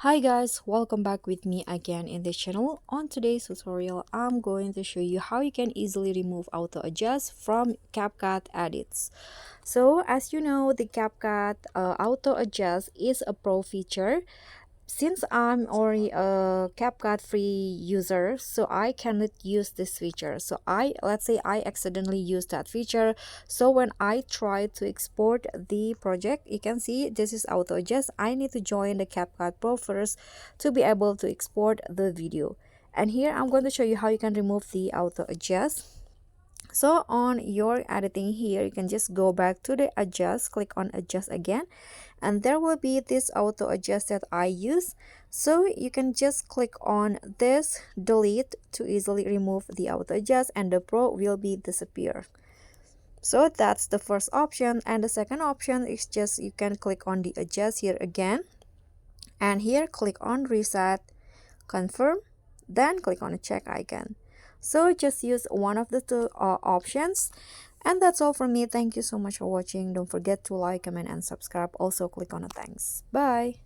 Hi guys, welcome back with me again in this channel. On today's tutorial, I'm going to show you how you can easily remove auto adjust from CapCut edits. So as you know, the CapCut auto adjust is a pro feature. Since I'm already a CapCut free user, so I cannot use this feature. So let's say I accidentally use that feature. So when I try to export the project, you can see this is auto adjust. I need to join the CapCut Pro first to be able to export the video. And here I'm going to show you how you can remove the auto adjust. So on your editing here, you can just go back to the adjust, click on adjust again, and there will be this auto adjust that I use. So you can just click on this delete to easily remove the auto adjust, and the pro will be disappear. So that's the first option, and the second option is just you can click on the adjust here again, and here click on reset, confirm, then click on a check icon. So just use one of the two options. And that's all from me. Thank you so much for watching. Don't forget to like, comment, and subscribe. Also click on the thanks. Bye.